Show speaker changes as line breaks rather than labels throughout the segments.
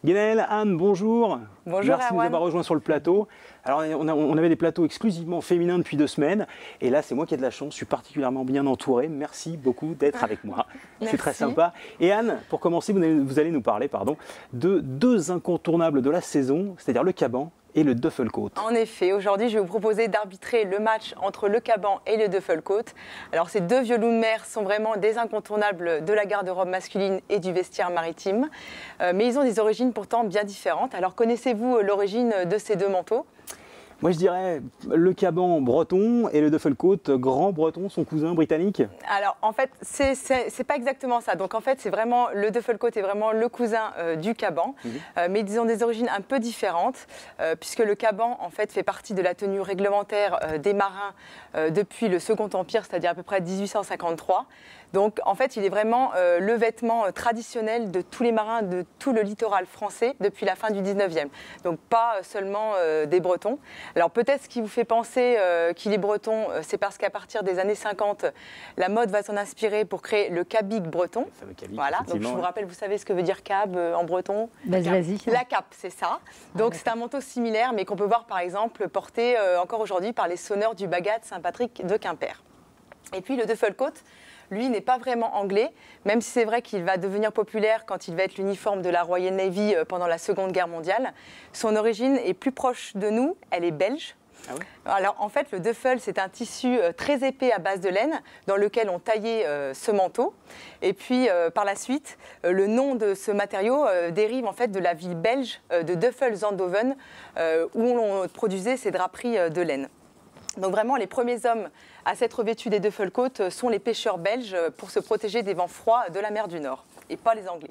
Guénel, Anne, bonjour.
Bonjour
Merci de nous
Erwan.
avoir rejoints sur le plateau. Alors on avait des plateaux exclusivement féminins depuis 2 semaines. Et là, c'est moi qui ai de la chance. Je suis particulièrement bien entouré. Merci beaucoup d'être avec moi. C'est très sympa. Et Anne, pour commencer, vous allez nous parler de 2 incontournables de la saison, c'est-à-dire le Caban et le Duffelcoat.
En effet, aujourd'hui, je vais vous proposer d'arbitrer le match entre le Caban et le Duffelcoat. Alors, ces 2 violons de mer sont vraiment des incontournables de la garde-robe masculine et du vestiaire maritime. Mais ils ont des origines pourtant bien différentes. Alors, connaissez-vous l'origine de ces 2 manteaux ?
Moi, je dirais le Caban breton et le Duffelcoat grand breton, son cousin britannique.
Alors, en fait, c'est pas exactement ça. Donc, en fait, c'est vraiment le Duffelcoat est vraiment le cousin du Caban, mais ils ont des origines un peu différentes, puisque le Caban, en fait, fait partie de la tenue réglementaire des marins depuis le Second Empire, c'est-à-dire à peu près 1853. Donc, en fait, il est vraiment le vêtement traditionnel de tous les marins de tout le littoral français depuis la fin du 19e. Donc, pas seulement des Bretons. Alors, peut-être ce qui vous fait penser qu'il est breton, c'est parce qu'à partir des années 50, la mode va s'en inspirer pour créer le cabic breton.
Le fameux cabic,
voilà, donc je vous rappelle, vous savez ce que veut dire cab en breton ?
Vas-y.
La cape, c'est ça. Donc, c'est un manteau similaire, mais qu'on peut voir, par exemple, porté encore aujourd'hui par les sonneurs du Bagat Saint-Patrick de Quimper. Et puis, le Duffelcoat, lui, n'est pas vraiment anglais, même si c'est vrai qu'il va devenir populaire quand il va être l'uniforme de la Royal Navy pendant la Seconde Guerre mondiale. Son origine est plus proche de nous, elle est belge.
Ah ouais ?
Alors, en fait, le duffel, c'est un tissu très épais à base de laine dans lequel on taillait ce manteau. Et puis, par la suite, le nom de ce matériau dérive en fait de la ville belge de Duffel-Zandhoven, où on produisait ces draperies de laine. Donc vraiment, les premiers hommes à s'être revêtus des Duffelcoats sont les pêcheurs belges pour se protéger des vents froids de la mer du Nord, et pas les Anglais.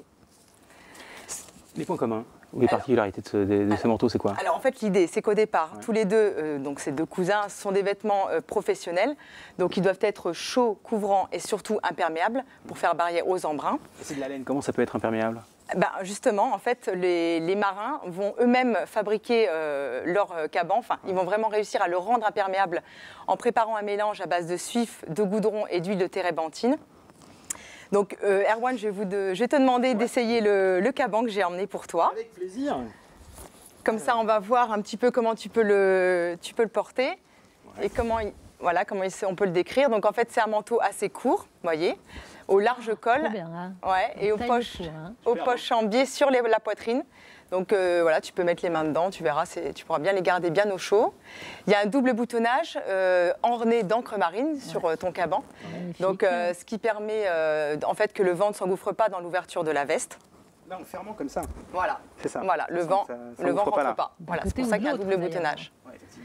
Les points communs ou les particularités de ces manteaux, c'est quoi ?
Alors en fait, l'idée, c'est qu'au départ, tous les deux, donc ces 2 cousins, sont des vêtements professionnels. Donc ils doivent être chauds, couvrants et surtout imperméables pour faire barrière aux embruns.
Et c'est de la laine, comment ça peut être imperméable ?
Justement, en fait, les marins vont eux-mêmes fabriquer leur caban. Enfin, ils vont vraiment réussir à le rendre imperméable en préparant un mélange à base de suif, de goudron et d'huile de térébenthine. Donc, Erwan, je vais te demander d'essayer le caban que j'ai emmené pour toi.
Avec plaisir.
Comme ça, on va voir un petit peu comment tu peux le porter et comment on peut le décrire. Donc, en fait, c'est un manteau assez court, vous voyez, au large col,
Trop bien, hein.
et aux poches en biais sur la poitrine. Donc voilà, tu peux mettre les mains dedans, tu verras, tu pourras bien les garder bien au chaud. Il y a un double boutonnage orné d'encre marine sur ton caban.
Magnifique.
Donc ce qui permet en fait que le vent ne s'engouffre pas dans l'ouverture de la veste.
Là, en le fermant comme ça.
Voilà.
C'est ça.
Voilà, le vent ne rentre pas. Voilà, c'est pour ça qu'il y a un double boutonnage.
Ouais, effectivement.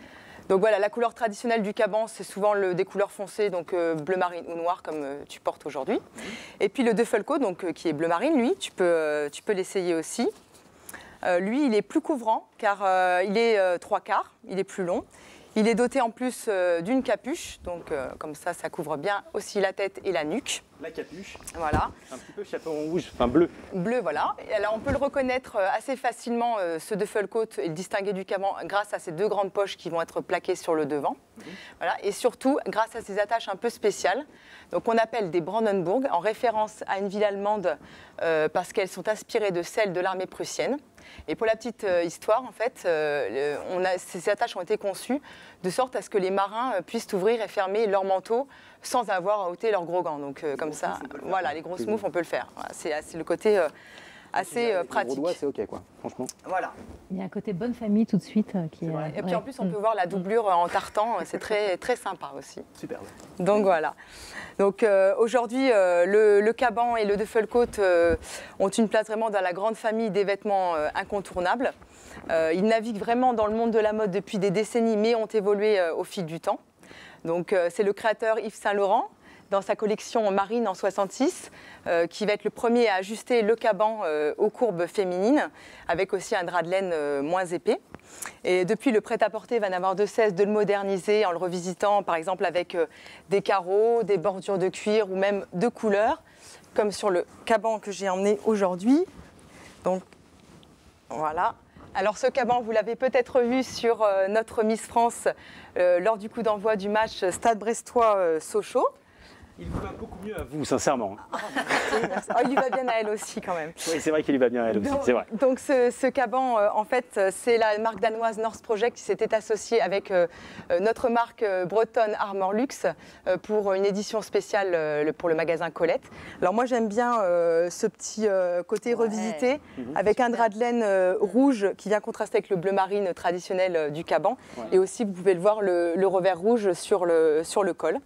Donc voilà, la couleur traditionnelle du caban, c'est souvent des couleurs foncées, donc bleu marine ou noir comme tu portes aujourd'hui. Et puis le Duffelcoat, donc qui est bleu marine, lui, tu peux l'essayer aussi. Lui, il est plus couvrant car il est 3/4, il est plus long. Il est doté en plus d'une capuche, donc comme ça couvre bien aussi la tête et la nuque.
La capuche.
Voilà.
Un petit peu chaperon rouge, enfin bleu.
Bleu, voilà. Et alors on peut le reconnaître assez facilement, ce Duffelcoat, et le distinguer du caban grâce à ces 2 grandes poches qui vont être plaquées sur le devant. Voilà. Et surtout grâce à ces attaches un peu spéciales, donc on appelle des Brandenburg, en référence à une ville allemande parce qu'elles sont inspirées de celles de l'armée prussienne. Et pour la petite histoire, en fait, ces attaches ont été conçues de sorte à ce que les marins puissent ouvrir et fermer leur manteau sans avoir à ôter leurs gros gants. Donc comme ça, voilà, les grosses moufles, on peut le faire. Voilà, c'est le côté assez pratique.
Les gros doigts, c'est ok, quoi, franchement.
Voilà.
Il y a un côté bonne famille tout de suite qui est.
Et puis en plus, on peut voir la doublure en tartan, c'est très, très sympa aussi.
Superbe.
Donc voilà. Donc aujourd'hui, le caban et le Duffelcoat ont une place vraiment dans la grande famille des vêtements incontournables. Ils naviguent vraiment dans le monde de la mode depuis des décennies, mais ont évolué au fil du temps. Donc c'est le créateur Yves Saint Laurent, dans sa collection Marine en 66, qui va être le premier à ajuster le caban aux courbes féminines, avec aussi un drap de laine moins épais. Et depuis, le prêt-à-porter va n'avoir de cesse de le moderniser en le revisitant, par exemple avec des carreaux, des bordures de cuir ou même de couleurs, comme sur le caban que j'ai emmené aujourd'hui. Donc voilà. Alors ce caban, vous l'avez peut-être vu sur notre Miss France lors du coup d'envoi du match Stade Brestois-Sochaux.
Il va beaucoup mieux à vous, sincèrement.
Oh, il lui va bien à elle aussi quand même.
Oui, c'est vrai qu'il lui va bien à elle aussi, c'est vrai.
Donc ce caban, en fait, c'est la marque danoise North Project qui s'était associée avec notre marque bretonne Armor Luxe pour une édition spéciale pour le magasin Colette. Alors moi j'aime bien ce petit côté revisité avec un drap de laine rouge qui vient contraster avec le bleu marine traditionnel du caban. Ouais. Et aussi vous pouvez le voir le revers rouge sur le col.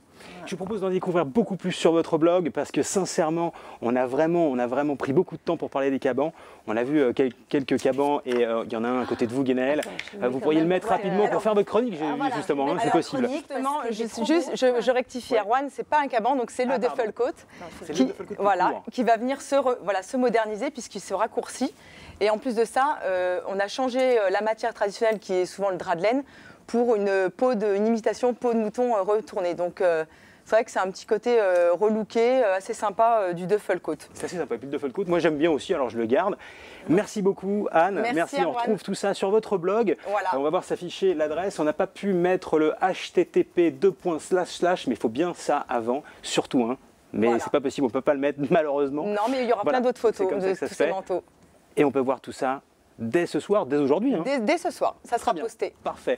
Je vous propose d'en découvrir beaucoup plus sur votre blog parce que sincèrement, on a vraiment pris beaucoup de temps pour parler des cabans. On a vu quelques cabans et il y en a un à côté de vous, Guénaëlle. Vous pourriez le mettre rapidement pour faire votre chronique, justement, c'est possible.
Justement, je rectifie Erwan, c'est pas un caban, donc c'est le Duffelcoat qui va venir se moderniser puisqu'il se raccourcit. Et en plus de ça, on a changé la matière traditionnelle qui est souvent le drap de laine pour une imitation peau de mouton retournée. Donc c'est vrai que c'est un petit côté relooké, assez sympa du Duffelcoat.
C'est assez sympa, et puis le Duffelcoat, moi j'aime bien aussi, alors je le garde. Merci beaucoup Anne, merci on retrouve tout ça sur votre blog. Voilà. On va voir s'afficher l'adresse, on n'a pas pu mettre le http:// mais il faut bien ça avant, surtout. Hein. Mais c'est pas possible, on ne peut pas le mettre malheureusement.
Non, mais il y aura plein d'autres photos de tous ces manteaux.
Et on peut voir tout ça dès ce soir, dès aujourd'hui. Hein.
Dès ce soir, ça sera posté.
Parfait.